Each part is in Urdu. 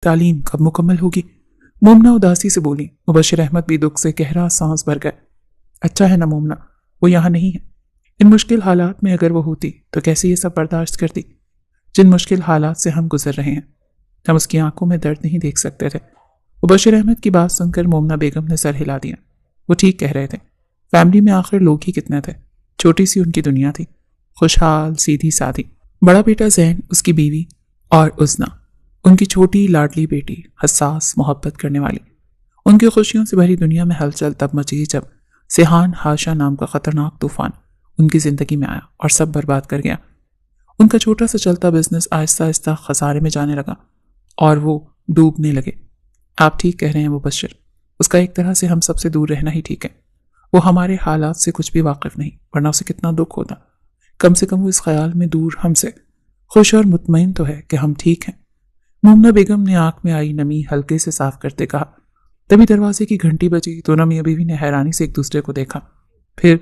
تعلیم کب مکمل ہوگی؟ مومنہ اداسی سے بولی۔ مبشر احمد بھی دکھ سے گہرا سانس بھر گئے۔ اچھا ہے نا مومنہ وہ یہاں نہیں ہے۔ ان مشکل حالات میں اگر وہ ہوتی تو کیسے یہ سب برداشت کرتی؟ جن مشکل حالات سے ہم گزر رہے ہیں ہم اس کی آنکھوں میں درد نہیں دیکھ سکتے تھے۔ مبشر احمد کی بات سن کر مومنہ بیگم نے سر ہلا دیا۔ وہ ٹھیک کہہ رہے تھے، فیملی میں آخر لوگ ہی کتنے تھے، چھوٹی سی ان کی دنیا تھی، خوشحال سیدھی سادھی۔ بڑا بیٹا زین، اس کی بیوی، اور عزنا ان کی چھوٹی لاڈلی بیٹی، حساس محبت کرنے والی۔ ان کی خوشیوں سے بھری دنیا میں ہلچل تب مچی جب سیحان ہاشا نام کا خطرناک طوفان ان کی زندگی میں آیا اور سب برباد کر گیا۔ ان کا چھوٹا سا چلتا بزنس آہستہ آہستہ خسارے میں جانے لگا اور وہ ڈوبنے لگے۔ آپ ٹھیک کہہ رہے ہیں مبشر، اس کا ایک طرح سے ہم سب سے دور رہنا ہی ٹھیک ہے۔ وہ ہمارے حالات سے کچھ بھی واقف نہیں، ورنہ اسے کتنا دکھ ہوتا۔ کم سے کم وہ اس خیال میں دور ہم سے خوش اور مطمئن تو ہے کہ ہم ٹھیک ہیں۔ مومنہ بیگم نے آنکھ میں آئی نمی ہلکے سے صاف کرتے کہا۔ تبھی دروازے کی گھنٹی بجی۔ دونوں میاں بیوی نے حیرانی سے ایک دوسرے کو دیکھا۔ پھر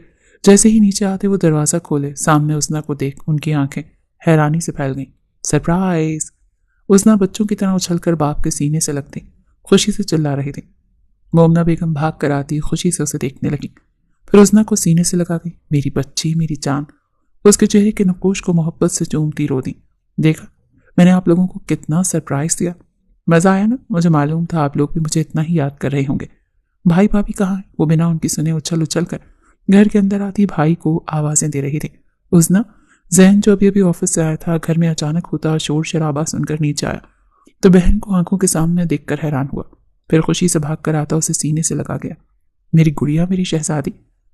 جیسے ہی نیچے آتے وہ دروازہ کھولے، سامنے عزنا کو دیکھ ان کی آنکھیں حیرانی سے پھیل گئیں۔ سرپرائز! عزنا بچوں کی طرح اچھل کر باپ کے سینے سے لگتی خوشی سے چلا رہی تھی۔ مومنہ بیگم بھاگ کر آتی خوشی سے اسے دیکھنے لگی، پھر عزنا کو سینے سے لگا گئی۔ میری بچی، میری جان! اس کے چہرے کے نقوش کو محبت سے چومتی رو دی۔ دیکھا میں نے آپ لوگوں کو کتنا سرپرائز دیا، مزہ آیا نا؟ مجھے معلوم تھا آپ لوگ بھی مجھے اتنا ہی یاد کر رہے ہوں گے۔ بھائی بھابھی کہاں ہیں؟ وہ بنا ان کی سنے اچھل اچھل کر گھر کے اندر آتی بھائی کو آوازیں دے رہی تھی۔ عزنا، زین جو ابھی آفس سے آیا تھا گھر میں اچانک ہوتا شور شرابہ سن کر نیچے آیا تو بہن کو آنکھوں کے سامنے دیکھ کر حیران ہوا، پھر خوشی سے بھاگ کر آتا اسے سینے سے لگا گیا۔ میری گڑیا، میری شہزادی،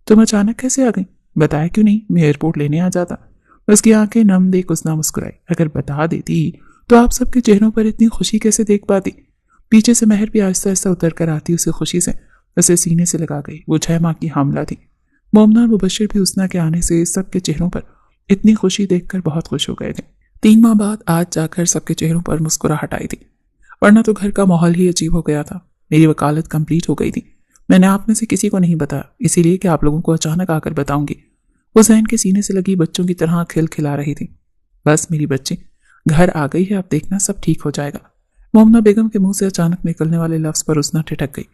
تم اچانک کیسے آ گئی؟ بتایا کیوں نہیں؟ میں ایئرپورٹ لینے آ جاتا۔ اس کی آنکھیں نم دیکھ عزنا مسکرائی۔ اگر بتا دیتی تو آپ سب کے چہروں پر اتنی خوشی کیسے دیکھ پاتی؟ پیچھے سے مہر بھی آہستہ آہستہ اتر کر آتی اسے خوشی سے اسے سینے سے لگا گئی۔ وہ 6 ماہ کی حاملہ تھی۔ مومنہ اور مبشر بھی عزنا کے آنے سے سب کے چہروں پر اتنی خوشی دیکھ کر بہت خوش ہو گئے تھے۔ 3 ماہ بعد آج جا کر سب کے چہروں پر مسکراہٹ آئی تھی، ورنہ تو گھر کا ماحول ہی عجیب ہو گیا تھا۔ میری وکالت کمپلیٹ ہو گئی تھی۔ میں نے آپ میں سے کسی کو نہیں بتایا، اسی لیے کہ آپ لوگوں کو اچانک آ کر بتاؤں گی۔ وہ زین کے سینے سے لگی بچوں کی طرح کھل کھلا رہی تھی۔ بس میری بچی گھر آ گئی ہے، اب دیکھنا سب ٹھیک ہو جائے گا۔ مومنہ بیگم کے منہ سے اچانک نکلنے والے لفظ پر عزنا ٹھٹک گئی۔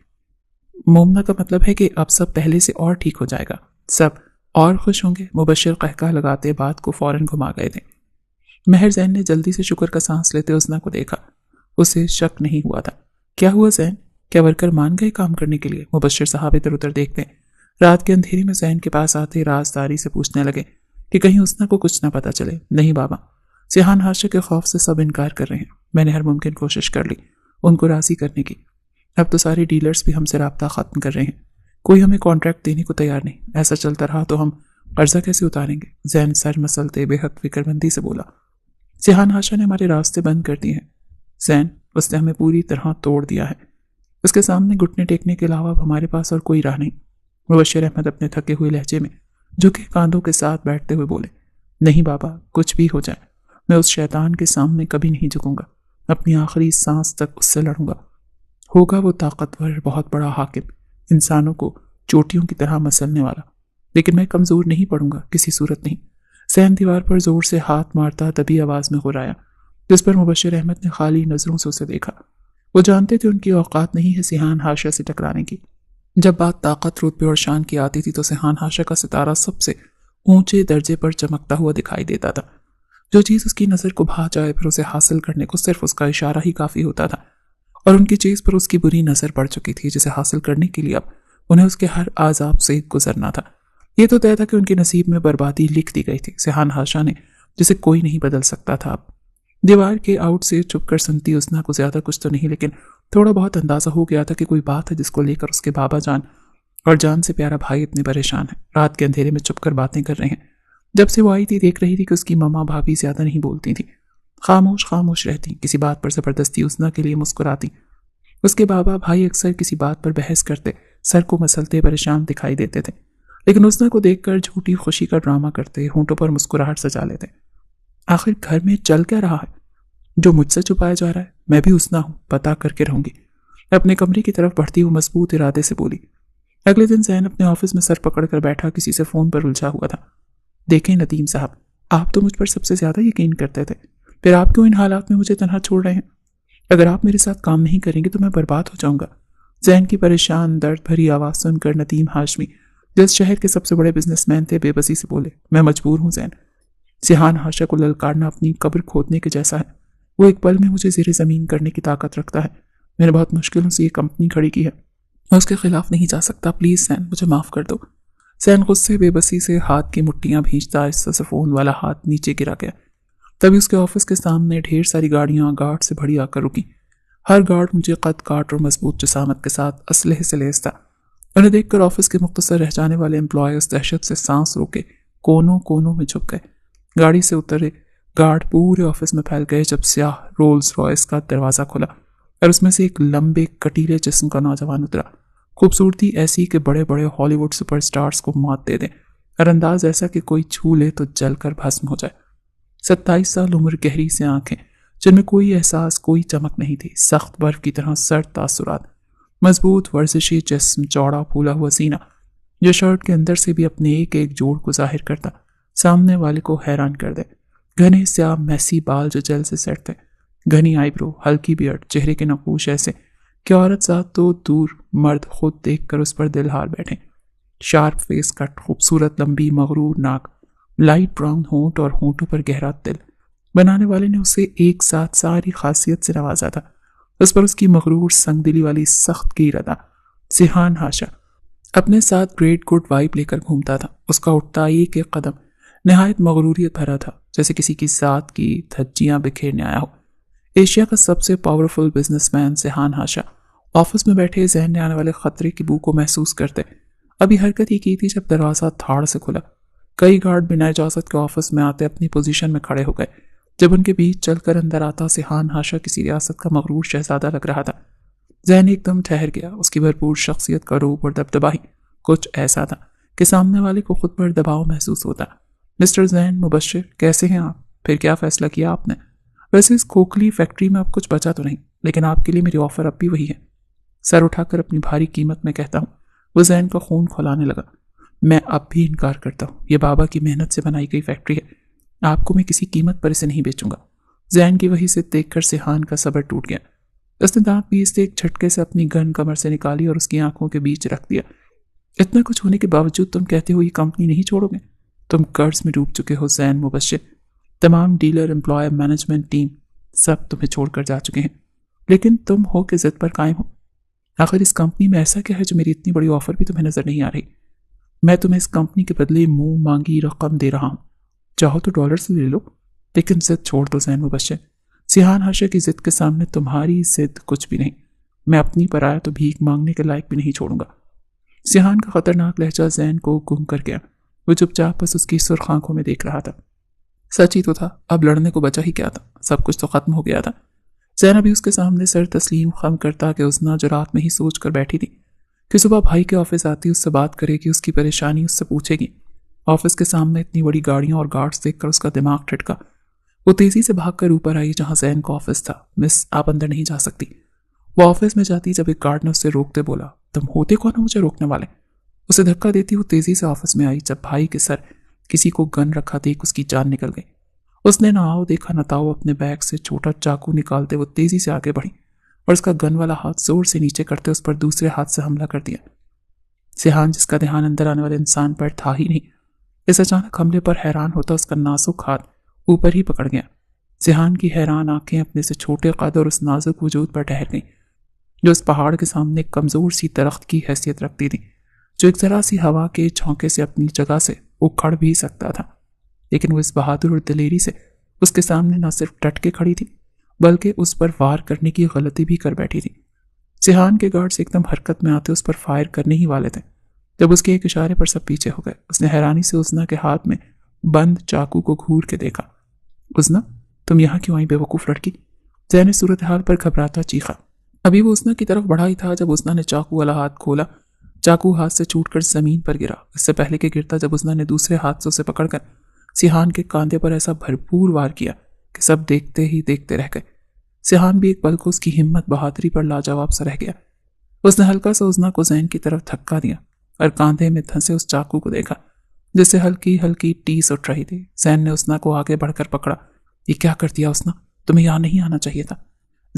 مومنہ کا مطلب ہے کہ اب سب پہلے سے اور ٹھیک ہو جائے گا، سب اور خوش ہوں گے۔ مبشر قہقہ لگاتے بات کو فوراً گھما گئے تھے۔ مہر زین نے جلدی سے شکر کا سانس لیتے عزنا کو دیکھا۔ اسے شک نہیں ہوا تھا۔ کیا ہوا زین؟ کیا ورکر مان گئے کام کرنے کے لیے؟ مبشر صاحب ادھر ادھر دیکھتے رات کے اندھیرے میں زین کے پاس آتے رازداری سے پوچھنے لگے کہ کہیں عزنا کو کچھ نہ پتا چلے۔ نہیں بابا، سیحان ہاشا کے خوف سے سب انکار کر رہے ہیں۔ میں نے ہر ممکن کوشش کر لی ان کو راضی کرنے کی۔ اب تو سارے ڈیلرز بھی ہم سے رابطہ ختم کر رہے ہیں، کوئی ہمیں کانٹریکٹ دینے کو تیار نہیں۔ ایسا چلتا رہا تو ہم قرضہ کیسے اتاریں گے؟ زین سر مسلتے بے حد فکر مندی سے بولا۔ سیحان ہاشا نے ہمارے راستے بند کر دیے ہیں زین، اس نے ہمیں پوری طرح توڑ دیا ہے۔ اس کے سامنے گھٹنے ٹیکنے کے علاوہ اب ہمارے پاس اور کوئی راہ نہیں۔ مبشر احمد اپنے تھکے ہوئے لہجے میں جھکے کاندھوں کے ساتھ بیٹھتے ہوئے بولے، نہیں بابا، کچھ بھی ہو جائے میں اس شیطان کے سامنے کبھی نہیں جھکوں گا، اپنی آخری سانس تک اس سے لڑوں گا۔ ہوگا وہ طاقتور، بہت بڑا حاکم، انسانوں کو چوٹیوں کی طرح مسلنے والا، لیکن میں کمزور نہیں پڑوں گا، کسی صورت نہیں۔ زین دیوار پر زور سے ہاتھ مارتا طبی آواز میں غرایا، جس پر مبشر احمد نے خالی نظروں سے اسے دیکھا۔ وہ جانتے تھے ان کی اوقات نہیں ہے سیحان ہاشا سے ٹکرانے کی۔ جب بات طاقت، رتبے اور شان کی آتی تھی تو سیحان ہاشا کا ستارہ سب سے اونچے درجے پر چمکتا ہوا دکھائی دیتا تھا۔ جو چیز اس کی نظر کو بھا جائے پھر اسے حاصل کرنے کو صرف اس کا اشارہ ہی کافی ہوتا تھا، اور ان کی چیز پر اس کی بری نظر پڑ چکی تھی، جسے حاصل کرنے کے لیے اب انہیں اس کے ہر عذاب سے گزرنا تھا۔ یہ تو طے تھا کہ ان کے نصیب میں بربادی لکھ دی گئی تھی، سیحان ہاشا نے، جسے کوئی نہیں بدل سکتا تھا۔ اب دیوار کے آؤٹ سے چھپ کر سنتی عزنا کو زیادہ کچھ تو نہیں، لیکن تھوڑا بہت اندازہ ہو گیا تھا کہ کوئی بات ہے جس کو لے کر اس کے بابا جان اور جان سے پیارا بھائی اتنے پریشان ہیں، رات کے اندھیرے میں چھپ کر باتیں کر رہے ہیں۔ جب سے وہ آئی تھی دیکھ رہی تھی کہ اس کی ماما بھابھی زیادہ نہیں بولتی تھی، خاموش خاموش رہتی، کسی بات پر زبردستی عزنا کے لیے مسکراتی۔ اس کے بابا بھائی اکثر کسی بات پر بحث کرتے، سر کو مسلتے پریشان دکھائی دیتے تھے، لیکن عزنا کو دیکھ کر جھوٹی خوشی کا ڈرامہ کرتے، ہونٹوں پر مسکراہٹ سجا لیتے۔ آخر گھر میں چل کیا رہا ہے جو مجھ سے چھپایا جا رہا ہے؟ میں بھی عزنا ہوں، پتا کر کے رہوں گی۔ اپنے کمرے کی طرف بڑھتی وہ مضبوط ارادے سے بولی۔ اگلے دن زین اپنے آفس میں سر پکڑ کر بیٹھا کسی سے فون پر الجھا ہوا تھا۔ دیکھیں ندیم صاحب، آپ تو مجھ پر سب سے زیادہ یقین کرتے تھے، پھر آپ کیوں ان حالات میں مجھے تنہا چھوڑ رہے ہیں؟ اگر آپ میرے ساتھ کام نہیں کریں گے تو میں برباد ہو جاؤں گا۔ زین کی پریشان درد بھری آواز سن کر ندیم ہاشمی جو اس شہر کے سب سے بڑے بزنس مین تھے بے بسی سے بولے، میں مجبور ہوں زین۔ سیحان ہاشا کو للکارنا اپنی قبر کھودنے کے جیسا ہے۔ وہ ایک پل میں مجھے زیر زمین کرنے کی طاقت رکھتا ہے۔ میں نے بہت مشکلوں سے یہ کمپنی کھڑی کی ہے، میں اس کے خلاف نہیں جا سکتا۔ پلیز زین، مجھے معاف کر دو۔ زین غصے بے بسی سے ہاتھ کی مٹھیاں بھینچتا آہستہ سے فون والا ہاتھ نیچے گرا گیا۔ تبھی اس کے آفس کے سامنے ڈھیر ساری گاڑیاں گارڈ سے بھری آ کر رکی۔ ہر گارڈ مجھے قد کاٹ اور مضبوط جسامت کے ساتھ اسلحے سے لیس تھا۔ انہیں دیکھ کر آفس کے مختصر رہ جانے والے امپلائیز دہشت سے سانس روکے کونوں کونوں میں چھپ گئے۔ گاڑی سے اترے گارڈ پورے آفس میں پھیل گئے جب سیاہ رولز رائس کا دروازہ کھلا اور اس میں سے ایک لمبے کٹیلے جسم کا نوجوان اترا۔ خوبصورتی ایسی کہ بڑے بڑے ہالی ووڈ سپر سٹارز کو مات دے دیں اور انداز ایسا کہ کوئی چھو لے تو جل کر بھسم ہو جائے۔ 27 سال عمر، گہری سے آنکھیں جن میں کوئی احساس کوئی چمک نہیں تھی، سخت برف کی طرح سرد تاثرات، مضبوط ورزشی جسم، چوڑا پھولا ہوا سینہ جو شرٹ کے اندر سے بھی اپنے ایک ایک جوڑ کو ظاہر کرتا، سامنے والے کو حیران کر دے۔ گھنے سیاہ میسی بال جو جل سے سیٹ تھے، گھنی آئی برو، ہلکی بیئرڈ، چہرے کے نقوش ایسے کہ عورت ذات تو دور مرد خود دیکھ کر اس پر دل ہار بیٹھے۔ شارپ فیس کٹ، خوبصورت لمبی مغرور ناک، لائٹ براؤن ہونٹ اور ہونٹوں پر گہرا تل۔ بنانے والے نے اسے ایک ساتھ ساری خاصیت سے نوازا تھا۔ اس پر اس کی مغرور سنگ دلی والی سخت کی ادا۔ سیحان ہاشا اپنے ساتھ گریٹ گڈ وائب لے کر گھومتا تھا۔ اس کا اٹھتا ایک ایک قدم نہایت مغروریت بھرا تھا، جیسے کسی کی ذات کی دھجیاں بکھیرنے آیا ہو۔ ایشیا کا سب سے پاورفل بزنس مین سیحان ہاشا آفس میں بیٹھے ذہن میں آنے والے خطرے کی بو کو محسوس کرتے۔ ابھی حرکت ہی کی تھی جب دروازہ تھاڑ سے کھلا۔ کئی گارڈ بنا اجازت کے آفس میں آتے اپنی پوزیشن میں کھڑے ہو گئے۔ جب ان کے بیچ چل کر اندر آتا سیحان ہاشا کسی ریاست کا مغرور شہزادہ لگ رہا تھا۔ ذہن ایک دم ٹھہر گیا۔ اس کی بھرپور شخصیت کا روپ اور دبدبا ہی کچھ ایسا تھا کہ سامنے والے کو خود پر دباؤ محسوس ہوتا۔ مسٹر زین مبشر، کیسے ہیں آپ؟ پھر کیا فیصلہ کیا آپ نے؟ ویسے اس کھوکھلی فیکٹری میں اب کچھ بچا تو نہیں، لیکن آپ کے لیے میری آفر اب بھی وہی ہے۔ سر اٹھا کر اپنی بھاری قیمت میں کہتا ہوں۔ وہ زین کا خون کھولانے لگا۔ میں اب بھی انکار کرتا ہوں، یہ بابا کی محنت سے بنائی گئی فیکٹری ہے۔ آپ کو میں کسی قیمت پر اسے نہیں بیچوں گا۔ زین کی وہی سے دیکھ کر سیحان کا صبر ٹوٹ گیا۔ اس نے دانت پیس سے ایک جھٹکے سے اپنی گن کمر سے نکالی اور اس کی آنکھوں کے بیچ رکھ دیا۔ اتنا کچھ ہونے کے باوجود تم کہتے ہو یہ کمپنی نہیں چھوڑو گے؟ تم قرض میں ڈوب چکے ہو زین مبشر۔ تمام ڈیلر، امپلائر، مینجمنٹ ٹیم سب تمہیں چھوڑ کر جا چکے ہیں، لیکن تم ہو کہ ضد پر قائم ہو۔ آخر اس کمپنی میں ایسا کیا ہے جو میری اتنی بڑی آفر بھی تمہیں نظر نہیں آ رہی؟ میں تمہیں اس کمپنی کے بدلے منہ مانگی رقم دے رہا ہوں، چاہو تو ڈالر سے لے لو، لیکن ضد چھوڑ دو زین مبشر۔ سیحان ہاشا کی ضد کے سامنے تمہاری ضد کچھ بھی نہیں۔ میں اپنی پر آیا تو بھیک مانگنے کے لائق بھی نہیں چھوڑوں گا۔ سیحان کا خطرناک لہجہ زین کو گم کر گیا۔ وہ چپ چاپ بس اس کی سرخ آنکھوں میں دیکھ رہا تھا۔ سچ ہی تو تھا، اب لڑنے کو بچا ہی کیا تھا، سب کچھ تو ختم ہو گیا تھا۔ زین ابھی اس کے سامنے سر تسلیم خم کرتا کہ اس نے رات میں ہی سوچ کر بیٹھی تھی کہ صبح بھائی کے آفس آتی اس سے بات کرے گی، اس کی پریشانی اس سے پوچھے گی۔ آفس کے سامنے اتنی بڑی گاڑیاں اور گارڈز دیکھ کر اس کا دماغ ٹھٹکا۔ وہ تیزی سے بھاگ کر اوپر آئی جہاں زین کا آفس تھا۔ مس، آپ اندر نہیں جا سکتی۔ وہ آفس میں جاتی جب ایک گارڈ نے اسے روکتے بولا، تم ہوتے کون ہو مجھے روکنے والے؟ اسے دھکا دیتی وہ تیزی سے آفس میں آئی۔ جب بھائی کے سر کسی کو گن رکھا دیکھ اس کی جان نکل گئی۔ اس نے نہ آؤ دیکھا نہ تاؤ اپنے بیگ سے چھوٹا چاقو نکالتے وہ تیزی سے آگے بڑھی اور اس کا گن والا ہاتھ زور سے نیچے کرتے اس پر دوسرے ہاتھ سے حملہ کر دیا۔ سیحان، جس کا دھیان اندر آنے والے انسان پر تھا ہی نہیں، اس اچانک حملے پر حیران ہوتا اس کا نازک ہاتھ اوپر ہی پکڑ گیا۔ سیحان کی حیران آنکھیں اپنے سے چھوٹے قد اور اس نازک وجود پر ٹھہر گئیں جو اس پہاڑ کے سامنے ایک کمزور سی درخت کی حیثیت رکھتی تھی، جو ایک ذرا سی ہوا کے جھونکے سے اپنی جگہ سے اکھڑ بھی سکتا تھا۔ لیکن وہ اس بہادر اور دلیری سے اس کے سامنے نہ صرف ڈٹ کے کھڑی تھی بلکہ اس پر وار کرنے کی غلطی بھی کر بیٹھی تھی۔ سیحان کے گارڈز ایک دم حرکت میں آتے اس پر فائر کرنے ہی والے تھے جب اس کے ایک اشارے پر سب پیچھے ہو گئے۔ اس نے حیرانی سے عظنا کے ہاتھ میں بند چاقو کو گھور کے دیکھا۔ عظنا، تم یہاں کیوں آئی بے وقوف لڑکی؟ زین نے صورتحال پر گھبراتا چیخا۔ ابھی وہ عظنا کی طرف بڑھا ہی تھا جب عظنا نے چاقو والا ہاتھ کھولا۔ چاقو ہاتھ سے چھوٹ کر زمین پر گرا۔ اس سے پہلے کہ گرتا جب عظنا نے دوسرے ہاتھ سے اسے پکڑ کر سیحان کے کاندھے پر ایسا بھرپور وار کیا کہ سب دیکھتے ہی دیکھتے رہ گئے۔ سیحان بھی ایک پل کو اس کی ہمت بہادری پر لاجواب سا رہ گیا۔ اس نے ہلکا سا عظنا کو زین کی طرف دھکا دیا اور کاندھے میں دھنسے اس چاقو کو دیکھا جس سے ہلکی ہلکی ٹیس اٹھ رہی تھی۔ زین نے عظنا کو آگے بڑھ کر پکڑا۔ یہ کیا کر دیا عظنا؟ تمہیں یہاں نہیں آنا چاہیے تھا۔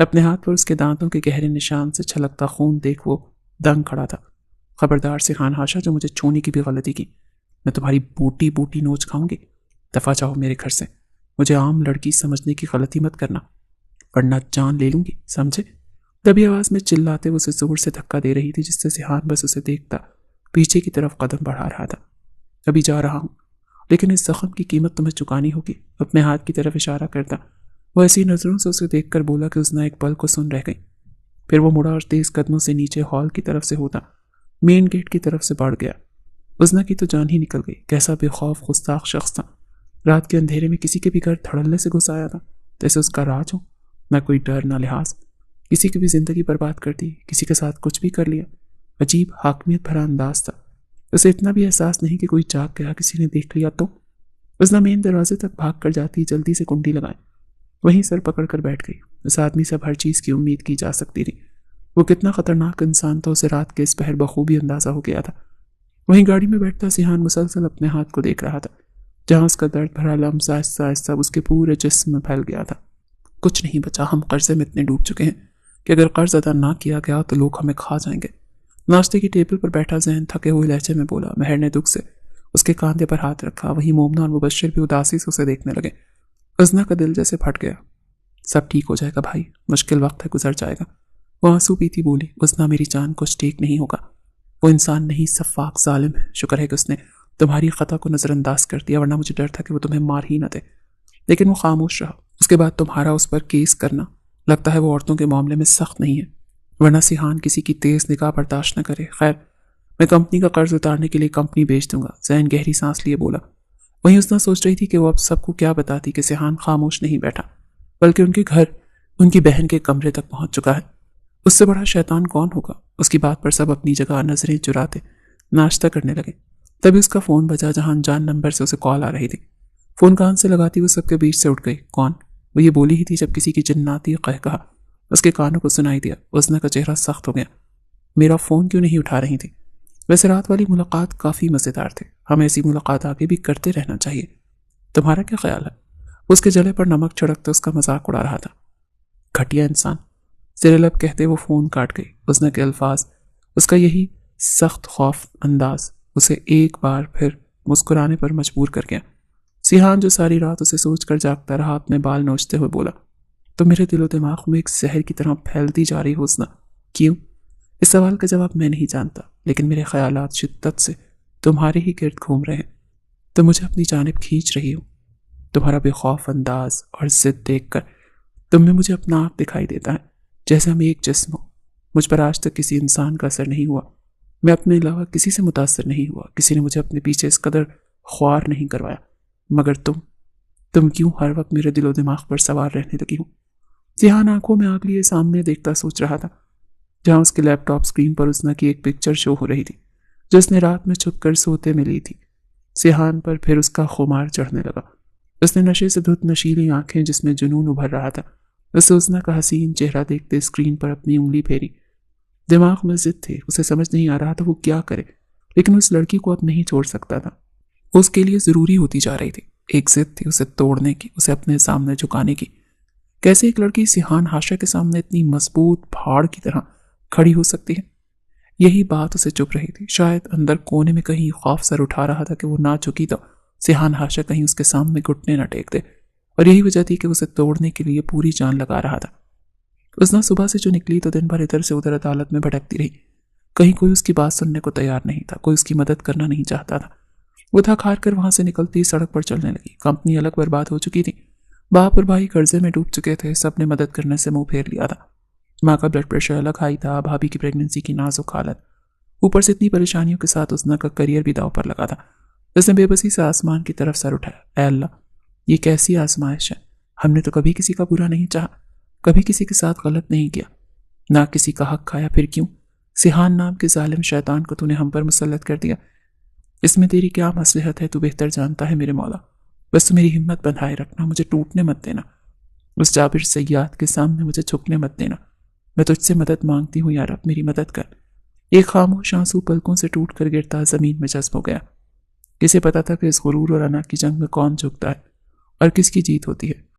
اپنے ہاتھ پر اس کے دانتوں کے گہرے نشان سے چھلکتا خون دیکھ وہ دنگ کھڑا تھا۔ خبردار سیحان ہاشا، جو مجھے چھونے کی بھی غلطی کی، میں تمہاری بوٹی بوٹی نوچ کھاؤں گی۔ دفعہ چاہو میرے گھر سے، مجھے عام لڑکی سمجھنے کی غلطی مت کرنا، ورنہ جان لے لوں گی، سمجھے؟ دبی آواز میں چلاتے وہ اسے زور سے دھکا دے رہی تھی، جس سے سیحان بس اسے دیکھتا پیچھے کی طرف قدم بڑھا رہا تھا۔ ابھی جا رہا ہوں، لیکن اس زخم کی قیمت تمہیں چکانی ہوگی۔ اپنے ہاتھ کی طرف اشارہ کرتا وہ ایسی نظروں سے اسے دیکھ کر بولا کہ اسنا ایک پل کو سن رہ گئی۔ پھر وہ مڑا اور تیز قدموں سے نیچے ہال کی طرف سے ہوتا مین گیٹ کی طرف سے بڑھ گیا۔ اسنا کی تو جان ہی نکل گئی۔ کیسا بے خوف گستاخ شخص تھا، رات کے اندھیرے میں کسی کے بھی گھر دھڑلے سے گھس آیا تھا، جیسے اس کا راج ہو، نہ کوئی ڈر نہ لحاظ۔ کسی کی بھی زندگی برباد کر دی، کسی کے ساتھ کچھ بھی کر لیا۔ عجیب حاکمیت بھرا انداز تھا۔ اسے اتنا بھی احساس نہیں کہ کوئی جاگ گیا، کسی نے دیکھ لیا تو۔ اسنا مین دروازے تک بھاگ کر جاتی جلدی سے کنڈی لگائے، وہیں سر پکڑ کر بیٹھ گئی۔ اس آدمی سے اب ہر چیز کی امید کی جا سکتی تھی۔ وہ کتنا خطرناک انسان تھا، اسے رات کے اس پہر بخوبی اندازہ ہو گیا تھا۔ وہیں گاڑی میں بیٹھتا سیحان مسلسل اپنے ہاتھ کو دیکھ رہا تھا، جہاں اس کا درد بھرا لمس آہستہ آہستہ اس کے پورے جسم میں پھیل گیا تھا۔ کچھ نہیں بچا، ہم قرضے میں اتنے ڈوب چکے ہیں کہ اگر قرض ادا نہ کیا گیا تو لوگ ہمیں کھا جائیں گے۔ ناشتے کی ٹیبل پر بیٹھا ذہن تھکے ہوئے لہجے میں بولا۔ مہر نے دکھ سے اس کے کاندھے پر ہاتھ رکھا۔ وہیں مومنا اور مبشر بھی اداسی سے اسے دیکھنے لگے۔ ازنا کا دل جیسے پھٹ گیا۔ سب ٹھیک ہو جائے گا بھائی، مشکل وقت ہے، گزر جائے گا۔ وہ آنسو پیتی بولی۔ ازنا میری جان، کچھ ٹھیک نہیں ہوگا۔ وہ انسان نہیں، سفاک ظالم ہے۔ شکر ہے کہ اس نے تمہاری خطا کو نظر انداز کر دیا، ورنہ مجھے ڈر تھا کہ وہ تمہیں مار ہی نہ دے۔ لیکن وہ خاموش رہا۔ اس کے بعد تمہارا اس پر کیس کرنا، لگتا ہے وہ عورتوں کے معاملے میں سخت نہیں ہے، ورنہ سیحان کسی کی تیز نگاہ برداشت نہ کرے۔ خیر، میں کمپنی کا قرض اتارنے کے لیے کمپنی بیچ دوں گا۔ ذہن گہری سانس لیے بولا۔ وہیں ازنا سوچ رہی تھی کہ وہ اب سب کو کیا بتاتی کہ سیحان خاموش نہیں بیٹھا، بلکہ ان کے گھر ان کی بہن کے کمرے تک پہنچ چکا ہے۔ اس سے بڑا شیطان کون ہوگا؟ اس کی بات پر سب اپنی جگہ نظریں چراتے ناشتہ کرنے لگے۔ تبھی اس کا فون بجا، جہاں انجان نمبر سے اسے کال آ رہی تھی۔ فون کان سے لگاتی وہ سب کے بیچ سے اٹھ گئی۔ کون؟ وہ یہ بولی ہی تھی جب کسی کی جناتی قہقہا اس کے کانوں کو سنائی دیا۔ ازنا کا چہرہ سخت ہو گیا۔ میرا فون کیوں نہیں اٹھا رہی تھی؟ ویسے رات والی ملاقات کافی مزیدار تھے، ہمیں ایسی ملاقات آگے بھی کرتے رہنا چاہیے۔ تمہارا کیا خیال ہے؟ اس کے جلے پر نمک چھڑکتے اس کا مذاق اڑا رہا تھا۔ گھٹیا انسان، زیر لب کہتے وہ فون کاٹ گئی۔ ازنا کے الفاظ، اس کا یہی سخت خوف انداز اسے ایک بار پھر مسکرانے پر مجبور کر گیا۔ سیحان جو ساری رات اسے سوچ کر جاگتا رہا، اپنے بال نوچتے ہوئے بولا، تو میرے دل و دماغ میں ایک زہر کی طرح پھیلتی جا رہی ہو ازنا۔ کیوں؟ اس سوال کا جواب میں نہیں جانتا، لیکن میرے خیالات شدت سے تمہارے ہی گرد گھوم رہے ہیں۔ تم مجھے اپنی جانب کھینچ رہی ہو۔ تمہارا بے خوف انداز اور ضد دیکھ کر تم میں مجھے اپنا آپ دکھائی دیتا ہے، جیسے ہم ایک جسم ہو۔ مجھ پر آج تک کسی انسان کا اثر نہیں ہوا، میں اپنے علاوہ کسی سے متاثر نہیں ہوا، کسی نے مجھے اپنے پیچھے اس قدر خوار نہیں کروایا، مگر تم کیوں ہر وقت میرے دل و دماغ پر سوار رہنے لگی ہو؟ سیحان آنکھوں میں آگ لیے سامنے دیکھتا سوچ رہا تھا، جہاں اس کے لیپ ٹاپ اسکرین پر ازنا کی ایک پکچر شو ہو رہی تھی جو اس نے رات میں چھپ کر سوتے میں لی تھی۔ سیحان پر پھر اس کا خمار چڑھنے لگا۔ اس نے نشے سے دھت نشیلی آنکھیں جس میں جنون ابھر رہا تھا، اسے ازنا کا حسین چہرہ دیکھتے اسکرین پر اپنی انگلی پھیری۔ دماغ میں ضد تھی، اسے سمجھ نہیں آ رہا تھا وہ کیا کرے، لیکن اس لڑکی کو اب نہیں چھوڑ سکتا تھا۔ اس کے لیے ضروری ہوتی جا رہی تھی، ایک ضد تھی اسے توڑنے کی، اسے اپنے سامنے جھکانے کی۔ کیسے ایک لڑکی سیحان ہاشا کے سامنے اتنی مضبوط پہاڑ کی طرح کھڑی ہو سکتی ہے؟ یہی بات اسے چپ رہی تھی۔ شاید اندر کونے میں کہیں خوف سر اٹھا رہا تھا کہ وہ نہ جھکی تو سیحان ہاشا کہیں اس کے سامنے گھٹنے نہ ٹیک دے، اور یہی وجہ تھی کہ اسے توڑنے کے لیے پوری جان لگا رہا تھا۔ ازنا صبح سے جو نکلی تو دن بھر ادھر سے ادھر عدالت میں بھٹکتی رہی۔ کہیں کوئی اس کی بات سننے کو تیار نہیں تھا، کوئی اس کی مدد کرنا نہیں چاہتا تھا۔ وہ تھک ہار کر وہاں سے نکلتی سڑک پر چلنے لگی۔ کمپنی الگ برباد ہو چکی تھی، باپ اور بھائی قرضے میں ڈوب چکے تھے، سب نے مدد کرنے سے منہ پھیر لیا تھا۔ ماں کا بلڈ پریشر الگ ہائی تھا، بھابھی کی پریگننسی کی نازک حالت، اوپر سے اتنی پریشانیوں کے ساتھ ازنا کا کریئر بھی داؤ پر لگا تھا۔ اس نے بے بسی سے آسمان کی طرف سر اٹھایا۔ اے اللہ، یہ کیسی آزمائش ہے؟ ہم نے تو کبھی کسی کا برا نہیں چاہا، کبھی کسی کے ساتھ غلط نہیں کیا، نہ کسی کا حق کھایا، پھر کیوں سیحان نام کے ظالم شیطان کو تو نے ہم پر مسلط کر دیا؟ اس میں تیری کیا مصلحت ہے تو بہتر جانتا ہے میرے مولا۔ بس تو میری ہمت بندھائے رکھنا، مجھے ٹوٹنے مت دینا، اس جابر سیاد کے سامنے مجھے جھکنے مت دینا۔ میں تجھ سے مدد مانگتی ہوں یا رب، میری مدد کر۔ ایک خاموش آنسو پلکوں سے ٹوٹ کر گرتا زمین میں جذب ہو گیا۔ کسے پتا تھا کہ اس غرور اور انا کی جنگ میں کون جھکتا ہے اور کس کی جیت ہوتی ہے؟